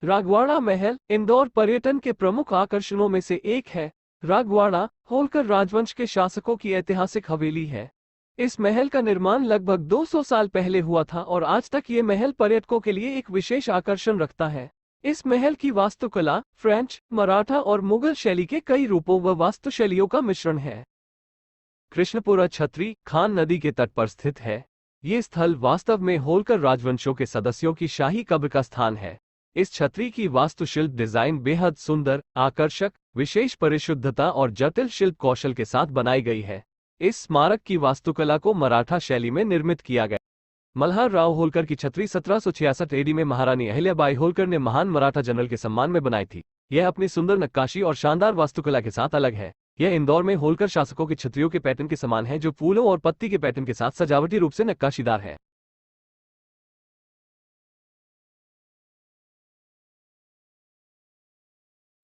रागवाड़ा महल इंदौर पर्यटन के प्रमुख आकर्षणों में से एक है। रागवाड़ा होलकर राजवंश के शासकों की ऐतिहासिक हवेली है। इस महल का निर्माण लगभग 200 साल पहले हुआ था और आज तक ये महल पर्यटकों के लिए एक विशेष आकर्षण रखता है। इस महल की वास्तुकला फ्रेंच, मराठा और मुगल शैली के कई रूपों व वास्तुशैलियों का मिश्रण है। कृष्णपुरा छतरी खान नदी के तट पर स्थित है। ये स्थल वास्तव में होलकर राजवंशों के सदस्यों की शाही कब्र का स्थान है। इस छतरी की वास्तुशिल्प डिजाइन बेहद सुंदर, आकर्षक, विशेष परिशुद्धता और जटिल शिल्प कौशल के साथ बनाई गई है। इस स्मारक की वास्तुकला को मराठा शैली में निर्मित किया गया। मल्हार राव होलकर की छतरी 1766 एडी में महारानी अहिल्याबाई होलकर ने महान मराठा जनरल के सम्मान में बनाई थी। यह अपनी सुंदर नक्काशी और शानदार वास्तुकला के साथ अलग है। यह इंदौर में होलकर शासकों की छतरियों के पैटर्न के समान है, जो फूलों और पत्ती के पैटर्न के साथ सजावटी रूप से नक्काशीदार है।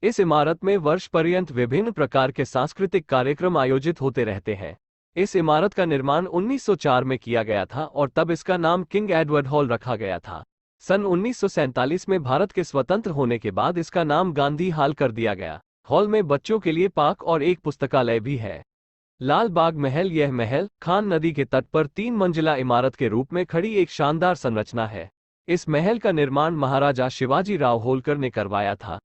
इस इमारत में वर्ष पर्यंत विभिन्न प्रकार के सांस्कृतिक कार्यक्रम आयोजित होते रहते हैं। इस इमारत का निर्माण 1904 में किया गया था और तब इसका नाम किंग एडवर्ड हॉल रखा गया था। सन 1947 में भारत के स्वतंत्र होने के बाद इसका नाम गांधी हॉल कर दिया गया। हॉल में बच्चों के लिए पार्क और एक पुस्तकालय भी है। लाल बाग महल यह महल खान नदी के तट पर 3 मंजिला इमारत के रूप में खड़ी एक शानदार संरचना है। इस महल का निर्माण महाराजा शिवाजी राव होलकर ने करवाया था।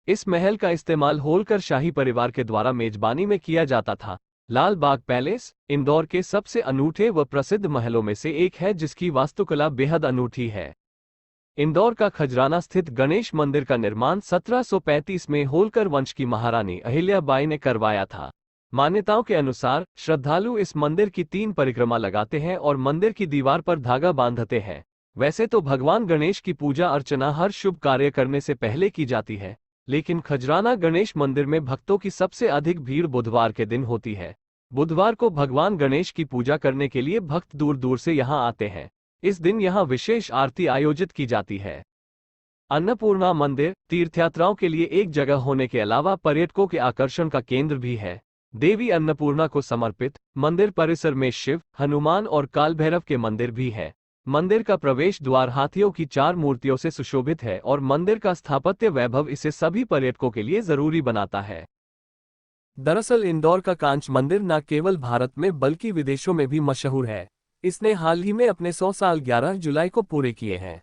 इस महल का इस्तेमाल होलकर शाही परिवार के द्वारा मेजबानी में किया जाता था। लाल बाग पैलेस इंदौर के सबसे अनूठे व प्रसिद्ध महलों में से एक है, जिसकी वास्तुकला बेहद अनूठी है। इंदौर का खजराना स्थित गणेश मंदिर का निर्माण 1735 में होलकर वंश की महारानी अहिल्याबाई ने करवाया था। मान्यताओं के अनुसार श्रद्धालु इस मंदिर की 3 परिक्रमा लगाते हैं और मंदिर की दीवार पर धागा बांधते हैं। वैसे तो भगवान गणेश की पूजा अर्चना हर शुभ कार्य करने से पहले की जाती है, लेकिन खजराना गणेश मंदिर में भक्तों की सबसे अधिक भीड़ बुधवार के दिन होती है। बुधवार को भगवान गणेश की पूजा करने के लिए भक्त दूर दूर से यहां आते हैं। इस दिन यहां विशेष आरती आयोजित की जाती है। अन्नपूर्णा मंदिर तीर्थयात्राओं के लिए एक जगह होने के अलावा पर्यटकों के आकर्षण का केंद्र भी है। देवी अन्नपूर्णा को समर्पित मंदिर परिसर में शिव, हनुमान और काल भैरव के मंदिर भी है। मंदिर का प्रवेश द्वार हाथियों की 4 मूर्तियों से सुशोभित है और मंदिर का स्थापत्य वैभव इसे सभी पर्यटकों के लिए जरूरी बनाता है। दरअसल इंदौर का कांच मंदिर न केवल भारत में बल्कि विदेशों में भी मशहूर है। इसने हाल ही में अपने 100 साल 11 जुलाई को पूरे किए हैं।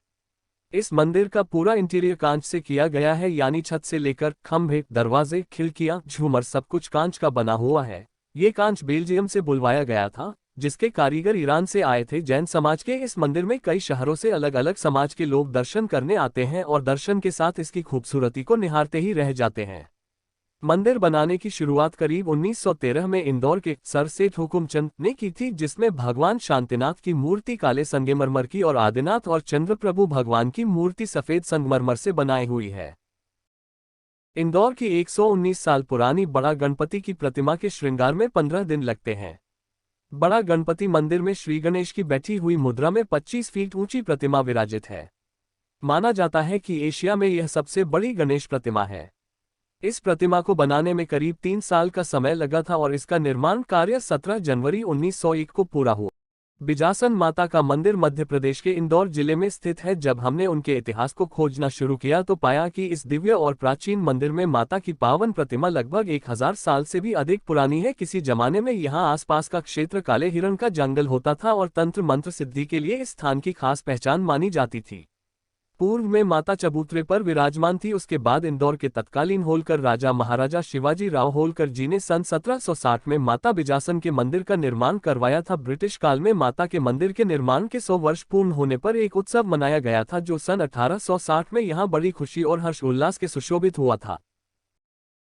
इस मंदिर का पूरा इंटीरियर कांच से किया गया है, यानी छत से लेकर खंभे, दरवाजे, खिड़कियां, झूमर सब कुछ कांच का बना हुआ है। ये कांच बेल्जियम से बुलवाया गया था, जिसके कारीगर ईरान से आए थे। जैन समाज के इस मंदिर में कई शहरों से अलग अलग समाज के लोग दर्शन करने आते हैं और दर्शन के साथ इसकी खूबसूरती को निहारते ही रह जाते हैं। मंदिर बनाने की शुरुआत करीब 1913 में इंदौर के सर सेठ हुकुमचंद ने की थी, जिसमें भगवान शांतिनाथ की मूर्ति काले संगमरमर की और आदिनाथ और चंद्रप्रभु भगवान की मूर्ति सफेद संगमरमर से बनाई हुई है। इंदौर की 119 साल पुरानी बड़ा गणपति की प्रतिमा के श्रृंगार में 15 दिन लगते हैं। बड़ा गणपति मंदिर में श्री गणेश की बैठी हुई मुद्रा में 25 फीट ऊंची प्रतिमा विराजित है। माना जाता है कि एशिया में यह सबसे बड़ी गणेश प्रतिमा है। इस प्रतिमा को बनाने में करीब 3 साल का समय लगा था और इसका निर्माण कार्य 17 जनवरी 1901 को पूरा हुआ। बिजासन माता का मंदिर मध्य प्रदेश के इंदौर जिले में स्थित है। जब हमने उनके इतिहास को खोजना शुरू किया तो पाया कि इस दिव्य और प्राचीन मंदिर में माता की पावन प्रतिमा लगभग 1000 साल से भी अधिक पुरानी है। किसी जमाने में यहाँ आसपास का क्षेत्र काले हिरण का जंगल होता था और तंत्र मंत्र सिद्धि के लिए इस स्थान की खास पहचान मानी जाती थी। पूर्व में माता चबूतरे पर विराजमान थी। उसके बाद इंदौर के तत्कालीन होलकर राजा महाराजा शिवाजी राव होलकर जी ने सन 1760 में माता बिजासन के मंदिर का निर्माण करवाया था। ब्रिटिश काल में माता के मंदिर के निर्माण के 100 वर्ष पूर्ण होने पर एक उत्सव मनाया गया था, जो सन 1860 में यहां बड़ी खुशी और हर्षोल्लास के सुशोभित हुआ था।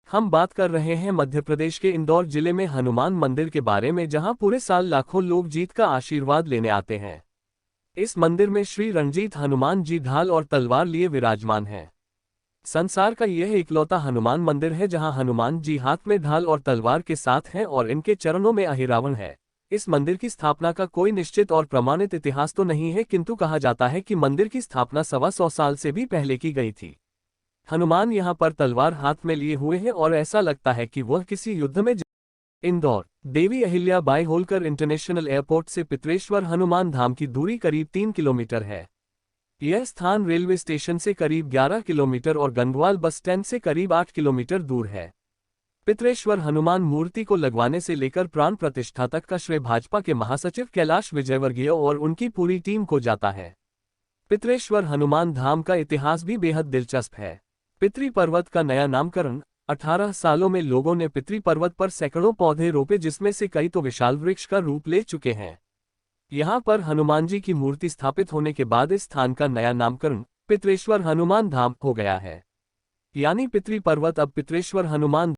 हम बात कर रहे हैं मध्य प्रदेश के इंदौर जिले में हनुमान मंदिर के बारे में, जहां पूरे साल लाखों लोग जीत का आशीर्वाद लेने आते हैं। इस मंदिर में श्री रणजीत हनुमान जी ढाल और तलवार लिए विराजमान हैं। संसार का यह इकलौता हनुमान मंदिर है जहां हनुमान जी हाथ में ढाल और तलवार के साथ हैं और इनके चरणों में अहिरावण है। इस मंदिर की स्थापना का कोई निश्चित और प्रमाणित इतिहास तो नहीं है, किंतु कहा जाता है कि मंदिर की स्थापना 125 साल से भी पहले की गई थी। हनुमान यहाँ पर तलवार हाथ में लिए हुए हैं और ऐसा लगता है कि वह किसी युद्ध में। इंदौर देवी अहिल्याबाई होलकर इंटरनेशनल एयरपोर्ट से पित्रेश्वर हनुमान धाम की दूरी करीब 3 किलोमीटर है। यह स्थान रेलवे स्टेशन से करीब 11 किलोमीटर और गंगवाल बस स्टैंड से करीब 8 किलोमीटर दूर है। पितरेश्वर हनुमान मूर्ति को लगवाने से लेकर प्राण प्रतिष्ठा तक का श्रेय भाजपा के महासचिव कैलाश विजयवर्गीय और उनकी पूरी टीम को जाता है। पितरेश्वर हनुमान धाम का इतिहास भी बेहद दिलचस्प है। पितरी पर्वत का नया नामकरण। 18 सालों में लोगों ने पितरी पर्वत पर सैकड़ों पौधे रोपे, जिसमें से कई तो विशाल वृक्ष का रूप ले चुके हैं। यहां पर हनुमान जी की मूर्ति स्थापित होने के बाद इस स्थान का नया नामकरण पितरेश्वर हनुमान धाम हो गया है। यानी पितरी पर्वत अब पितरेश्वर हनुमान